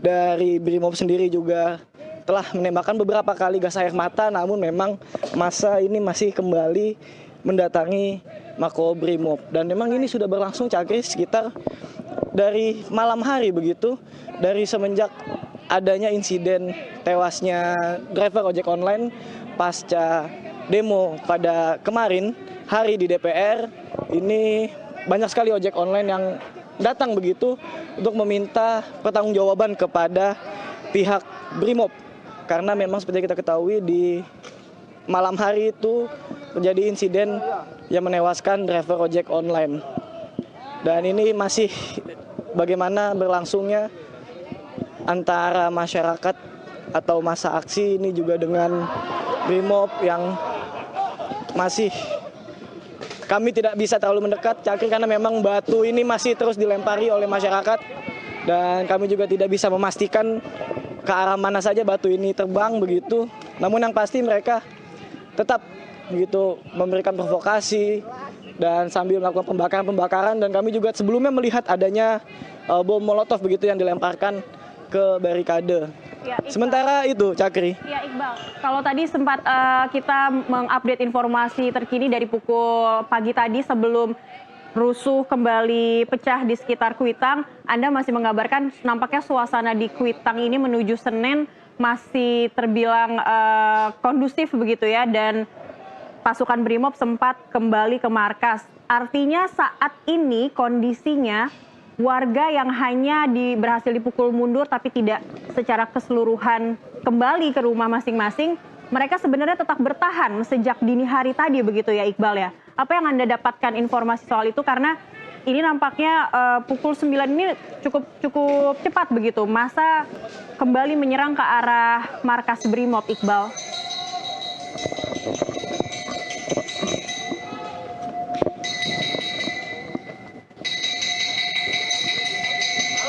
dari Brimob sendiri juga telah menembakkan beberapa kali gas air mata, namun memang massa ini masih kembali mendatangi Makobrimob. Dan memang ini sudah berlangsung Cakri sekitar dari malam hari begitu, dari semenjak adanya insiden tewasnya driver ojek online pasca demo pada kemarin hari di DPR. Ini banyak sekali ojek online yang datang begitu untuk meminta pertanggungjawaban kepada pihak Brimob. Karena memang seperti kita ketahui di malam hari itu terjadi insiden yang menewaskan driver ojek online. Dan ini masih bagaimana berlangsungnya antara masyarakat atau massa aksi ini juga dengan Brimob yang masih kami tidak bisa terlalu mendekat, Cakri, karena memang batu ini masih terus dilempari oleh masyarakat dan kami juga tidak bisa memastikan ke arah mana saja batu ini terbang begitu. Namun yang pasti mereka tetap begitu memberikan provokasi dan sambil melakukan pembakaran dan kami juga sebelumnya melihat adanya bom molotov begitu yang dilemparkan ke barikade. Ya, sementara itu, Cakri. Ya, Iqbal. Kalau tadi sempat kita mengupdate informasi terkini dari pukul pagi tadi sebelum rusuh kembali pecah di sekitar Kuitang, Anda masih mengabarkan nampaknya suasana di Kuitang ini menuju Senen masih terbilang kondusif begitu ya, dan pasukan Brimob sempat kembali ke markas. Artinya saat ini kondisinya warga yang hanya berhasil dipukul mundur tapi tidak secara keseluruhan kembali ke rumah masing-masing, mereka sebenarnya tetap bertahan sejak dini hari tadi begitu ya, Iqbal ya. Apa yang Anda dapatkan informasi soal itu? Karena ini nampaknya pukul 9 ini cukup cepat begitu. Massa kembali menyerang ke arah markas Brimob, Iqbal.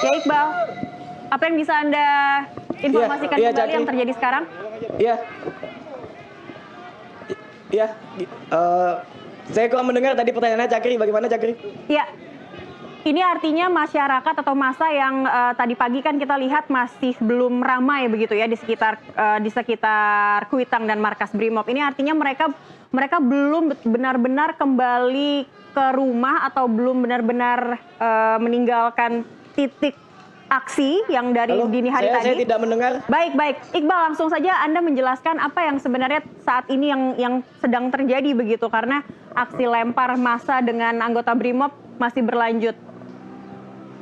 Ya, Iqbal, apa yang bisa Anda informasikan kembali yang terjadi sekarang? Saya kurang mendengar tadi pertanyaannya, Cakri. Bagaimana, Cakri? Ya, ini artinya masyarakat atau massa yang tadi pagi kan kita lihat masih belum ramai begitu ya di sekitar Kuitang dan markas Brimob. Ini artinya mereka belum benar-benar kembali ke rumah atau belum benar-benar meninggalkan titik aksi yang dari dini hari tadi. Saya tidak mendengar. Baik. Iqbal, langsung saja Anda menjelaskan apa yang sebenarnya saat ini yang sedang terjadi begitu, karena aksi lempar massa dengan anggota Brimob masih berlanjut.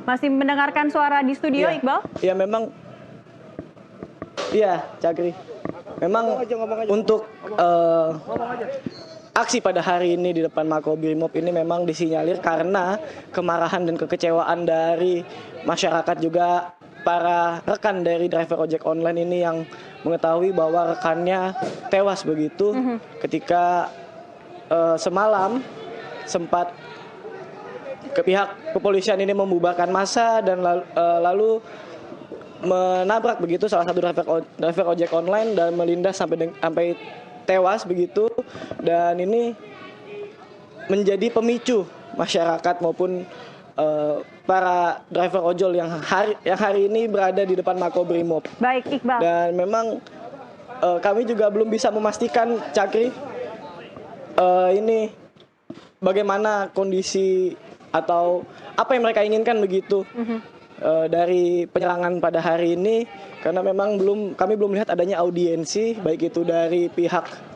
Masih mendengarkan suara di studio, Iqbal? Ya, memang. Iya, Cakri. Memang untuk aksi pada hari ini di depan Makobrimob ini memang disinyalir karena kemarahan dan kekecewaan dari masyarakat, juga para rekan dari driver ojek online ini yang mengetahui bahwa rekannya tewas begitu ketika semalam sempat pihak kepolisian ini membubarkan massa dan lalu menabrak begitu salah satu driver ojek online dan melindas sampai tewas begitu. Dan ini menjadi pemicu masyarakat maupun para driver ojol yang hari ini berada di depan Makobrimob. Baik, Iqbal. Dan memang kami juga belum bisa memastikan, Cakri, ini bagaimana kondisi atau apa yang mereka inginkan begitu dari penyerangan pada hari ini, karena memang kami belum melihat adanya audiensi baik itu dari pihak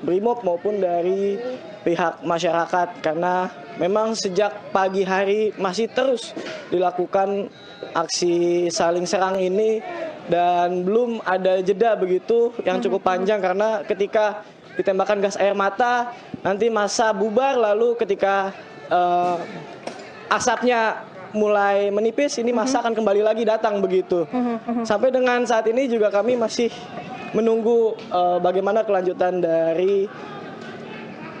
Brimob maupun dari pihak masyarakat, karena memang sejak pagi hari masih terus dilakukan aksi saling serang ini dan belum ada jeda begitu yang cukup panjang, karena ketika ditembakkan gas air mata nanti massa bubar, lalu ketika asapnya mulai menipis ini massa akan kembali lagi datang begitu. Sampai dengan saat ini juga kami masih menunggu bagaimana kelanjutan dari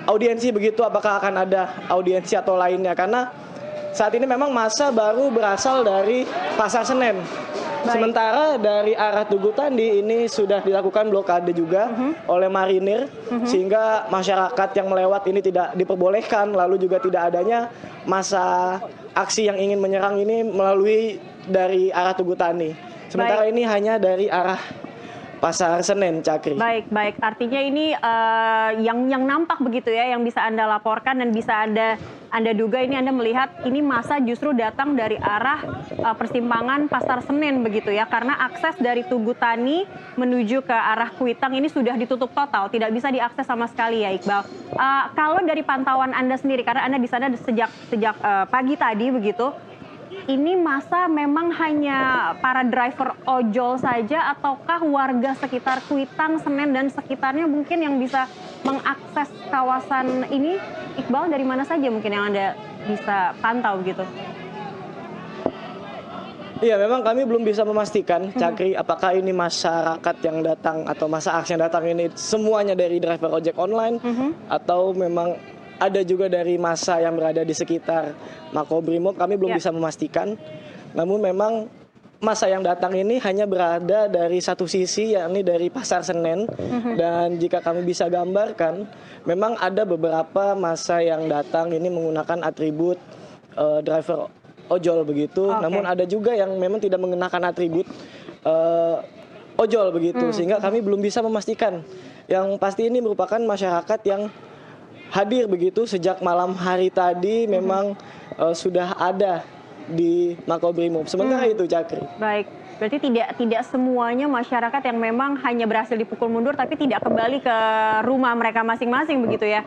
audiensi begitu, apakah akan ada audiensi atau lainnya, karena saat ini memang massa baru berasal dari Pasar Senen. Sementara dari arah Tugu Tandi ini sudah dilakukan blokade juga oleh marinir, sehingga masyarakat yang melewat ini tidak diperbolehkan, lalu juga tidak adanya massa aksi yang ingin menyerang ini melalui dari arah Tugu Tani. Sementara ini hanya dari arah Pasar Senen, Cakri. Baik, baik. Artinya ini yang nampak begitu ya, yang bisa Anda laporkan dan bisa Anda duga ini Anda melihat ini masa justru datang dari arah persimpangan Pasar Senen begitu ya, karena akses dari Tugu Tani menuju ke arah Kuitang ini sudah ditutup total, tidak bisa diakses sama sekali ya Iqbal. Kalau dari pantauan Anda sendiri, karena Anda di sana sejak pagi tadi begitu, ini masa memang hanya para driver ojol saja ataukah warga sekitar Kuitang, Senen dan sekitarnya mungkin yang bisa mengakses kawasan ini? Iqbal, dari mana saja mungkin yang Anda bisa pantau gitu? Iya, memang kami belum bisa memastikan, Cakri, apakah ini masyarakat yang datang atau masa aksi yang datang ini semuanya dari driver ojek online atau memang ada juga dari masa yang berada di sekitar Makobrimob. Kami belum bisa memastikan. Namun memang masa yang datang ini hanya berada dari satu sisi, yakni dari Pasar Senen. Dan jika kami bisa gambarkan, memang ada beberapa masa yang datang ini menggunakan atribut driver ojol begitu. Namun ada juga yang memang tidak mengenakan atribut ojol begitu. Sehingga kami belum bisa memastikan. Yang pasti ini merupakan masyarakat yang hadir begitu sejak malam hari tadi memang sudah ada di Makobrimob. Sementara itu, Cakri. Baik, berarti tidak semuanya masyarakat yang memang hanya berhasil dipukul mundur tapi tidak kembali ke rumah mereka masing-masing begitu ya.